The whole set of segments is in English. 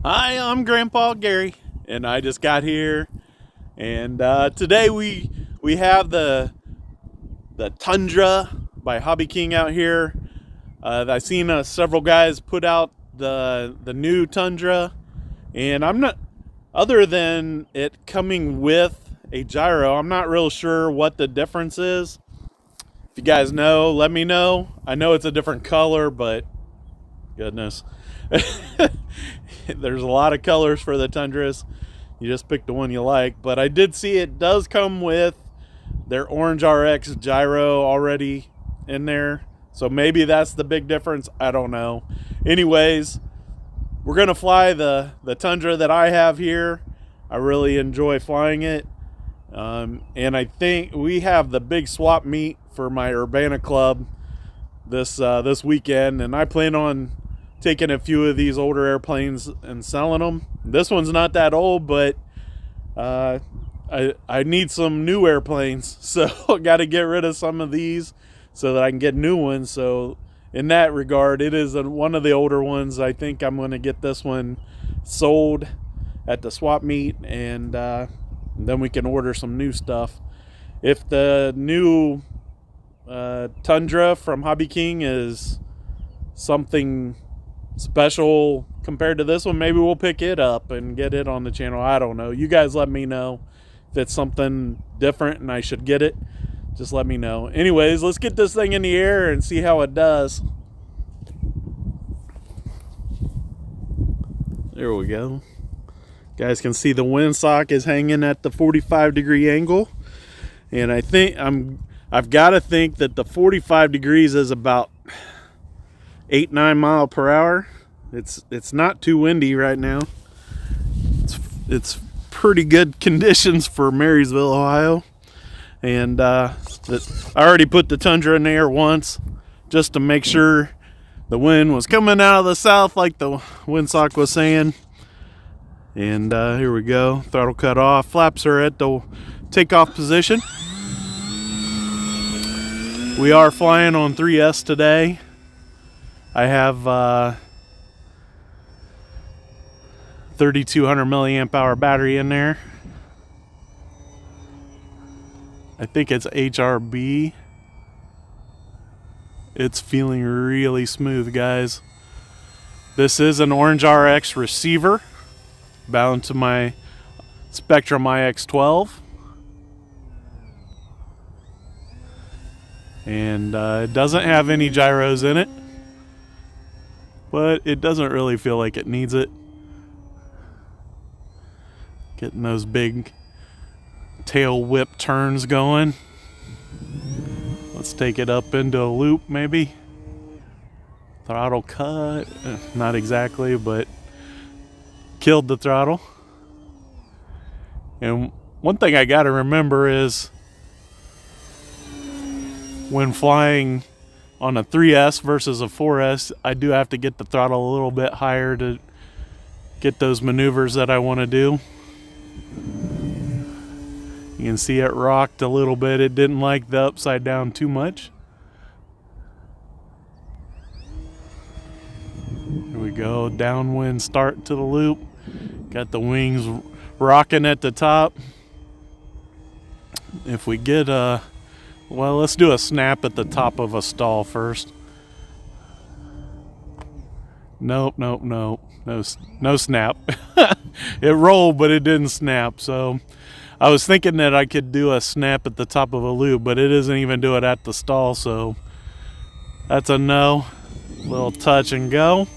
Hi, I'm Grandpa Gary, and I just got here. And today we have the Tundra by Hobby King out here. I've seen several guys put out the new Tundra, and I'm not, other than it coming with a gyro, I'm not real sure what the difference is. If you guys know, let me know. I know it's a different color, but goodness. There's a lot of colors for the Tundras. You just pick the one you like. But I did see it does come with their Orange RX gyro already in there. So maybe that's the big difference. I don't know. Anyways, we're going to fly the Tundra that I have here. I really enjoy flying it. And I think we have the big swap meet for my Urbana Club this weekend. And I plan on taking a few of these older airplanes and selling them. This one's not that old, but I need some new airplanes, so I got to get rid of some of these so that I can get new ones. So in that regard, it is one of the older ones. I think I'm going to get this one sold at the swap meet, and then we can order some new stuff. If the new Tundra from Hobby King is something special compared to this one, maybe we'll pick it up and get it on the channel. I don't know. You guys let me know if it's something different and I should get it. Just let me know. Anyways, let's get this thing in the air and see how it does. There we go. Guys can see the windsock is hanging at the 45-degree angle, and I think I've got to think that the 45 degrees is about 8-9 mile per hour. It's not too windy right now. It's pretty good conditions for Marysville, Ohio. And I already put the Tundra in the air once just to make sure the wind was coming out of the south like the windsock was saying. And here we go. Throttle cut off. Flaps are at the takeoff position. We are flying on 3S today. I have 3200 milliamp hour battery in there. I think it's HRB. It's feeling really smooth, guys. This is an Orange RX receiver bound to my Spectrum IX12. And it doesn't have any gyros in it, but it doesn't really feel like it needs it. Getting those big tail whip turns going. Let's take it up into a loop maybe. Throttle cut. Not exactly, but killed the throttle. And one thing I gotta remember is when flying on a 3S versus a 4S, I do have to get the throttle a little bit higher to get those maneuvers that I want to do. You can see it rocked a little bit. It didn't like the upside down too much. Here we go, downwind start to the loop. Got the wings rocking at the top. If we get well, let's do a snap at the top of a stall first. Nope. No snap. It rolled, but it didn't snap. So I was thinking that I could do a snap at the top of a loop, but it doesn't even do it at the stall. So that's a no. Little touch and go.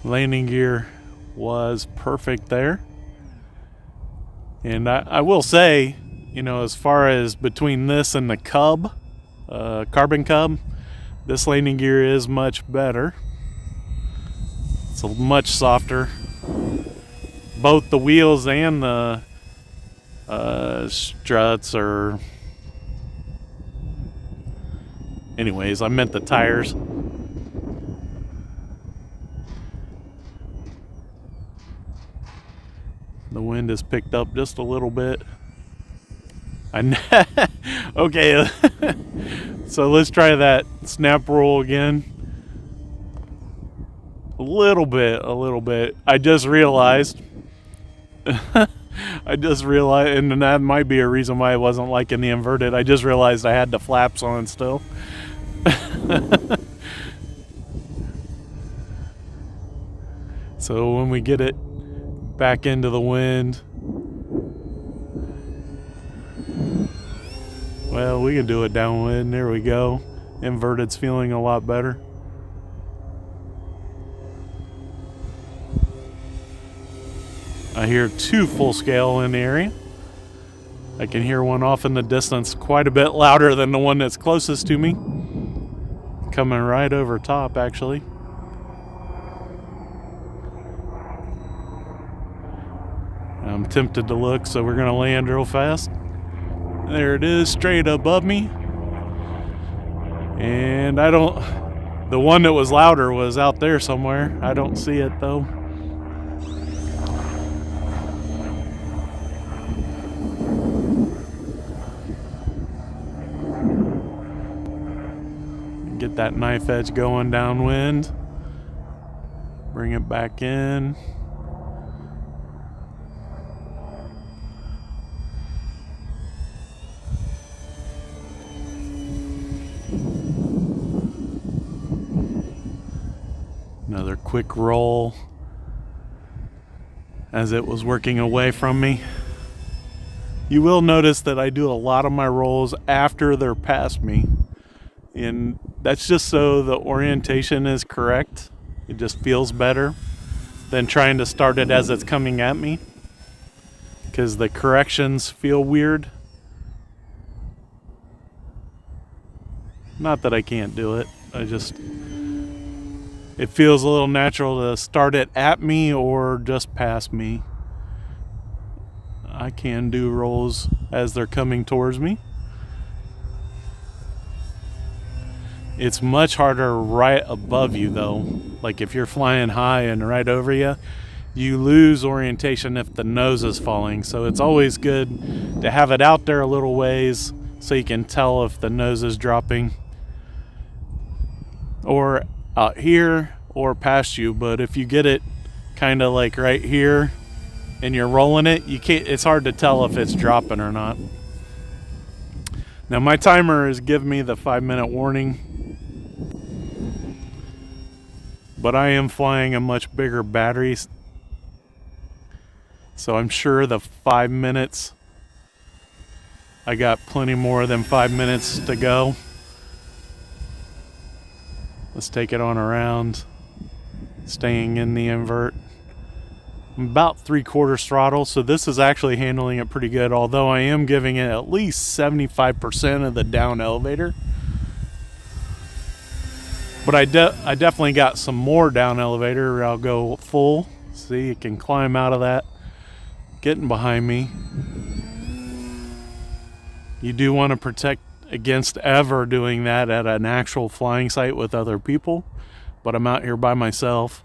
Landing gear was perfect there. And I will say, you know, as far as between this and the Cub, Carbon Cub, this landing gear is much better. It's much softer. Both the wheels and the struts are... Anyways, I meant the tires. The wind has picked up just a little bit. Okay, so let's try that snap roll again. A little bit. I just realized, and that might be a reason why I wasn't liking the inverted. I just realized I had the flaps on still. So when we get it back into the wind, well, we can do it downwind. There we go. Inverted's feeling a lot better. I hear 2 full scale in the area. I can hear one off in the distance quite a bit louder than the one that's closest to me. Coming right over top, actually. I'm tempted to look, so we're gonna land real fast. There it is, straight above me. And the one that was louder was out there somewhere. I don't see it though. Get that knife edge going downwind. Bring it back in. Another quick roll as it was working away from me. You will notice that I do a lot of my rolls after they're past me, and that's just so the orientation is correct. It just feels better than trying to start it as it's coming at me, because the corrections feel weird. Not that I can't do it, it feels a little natural to start it at me or just past me. I can do rolls as they're coming towards me. It's much harder right above you though. Like if you're flying high and right over you, you lose orientation if the nose is falling. So it's always good to have it out there a little ways so you can tell if the nose is dropping. Or out here or past you, but if you get it kind of like right here and you're rolling it, it's hard to tell if it's dropping or not. Now my timer is giving me the 5-minute warning, but I am flying a much bigger battery, so I'm sure the 5 minutes, I got plenty more than 5 minutes to go. Let's take it on around, staying in the invert. I'm about 3/4 throttle, so this is actually handling it pretty good, although I am giving it at least 75% of the down elevator. But I definitely got some more down elevator. I'll go full. See, it can climb out of that. Getting behind me. You do want to protect against ever doing that at an actual flying site with other people, but I'm out here by myself,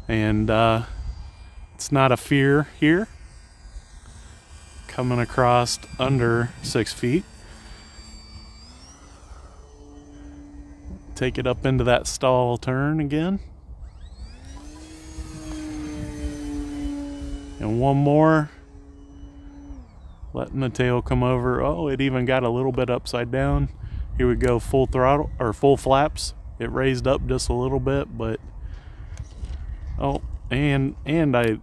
and it's not a fear here. Coming across under 6 feet. Take it up into that stall turn again. And one more. Letting the tail come over. Oh, it even got a little bit upside down. Here we go, full throttle or full flaps. It raised up just a little bit, but oh, and I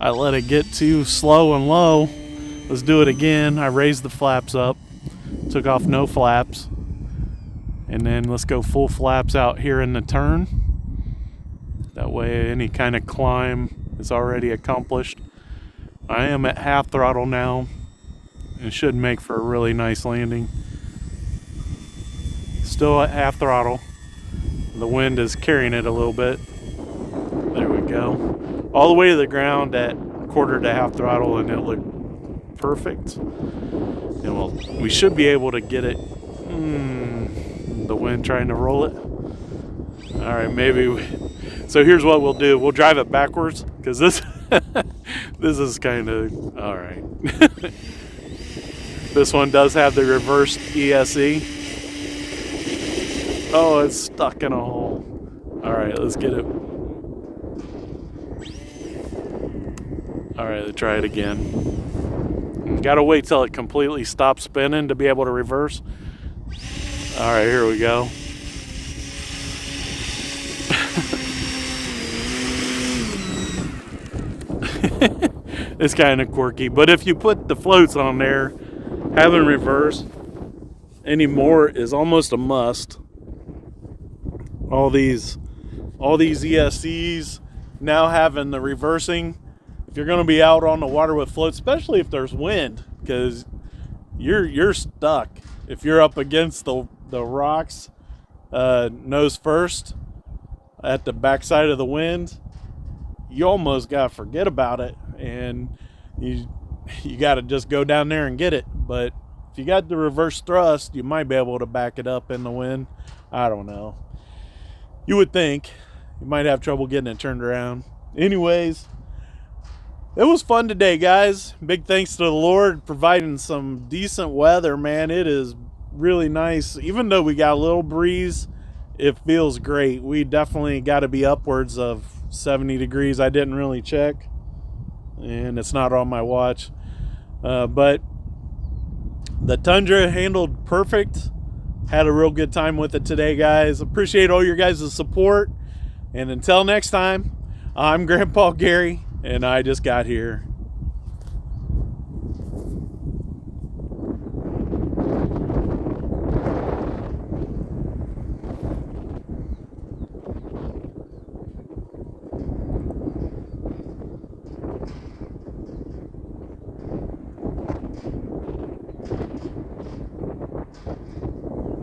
I let it get too slow and low. Let's do it again. I raised the flaps up, took off no flaps, and then let's go full flaps out here in the turn. That way any kind of climb is already accomplished. I am at half throttle now. It should make for a really nice landing. Still at half throttle. The wind is carrying it a little bit. There we go. All the way to the ground at 1/4 to half throttle, and it looked perfect. And we should be able to get it. The wind trying to roll it. All right, so here's what we'll do. We'll drive it backwards, because this this is kind of all right. This one does have the reversed ESC. Oh, it's stuck in a hole. All right, let's get it. All right, let's try it again. Gotta wait till it completely stops spinning to be able to reverse. All right, here we go. It's kind of quirky, but if you put the floats on there, having reverse anymore is almost a must. All these ESCs now having the reversing. If you're going to be out on the water with floats, especially if there's wind, because you're stuck. If you're up against the rocks, nose first, at the backside of the wind, you almost got to forget about it, and you got to just go down there and get it. But if you got the reverse thrust, you might be able to back it up in the wind. I don't know. You would think. You might have trouble getting it turned around. Anyways, it was fun today, guys. Big thanks to the Lord providing some decent weather, man. It is really nice. Even though we got a little breeze, it feels great. We definitely got to be upwards of 70 degrees. I didn't really check, and it's not on my watch. But the Tundra handled perfect. Had a real good time with it today, guys. Appreciate all your guys' support. And until next time, I'm Grandpa Gary, and I just got here.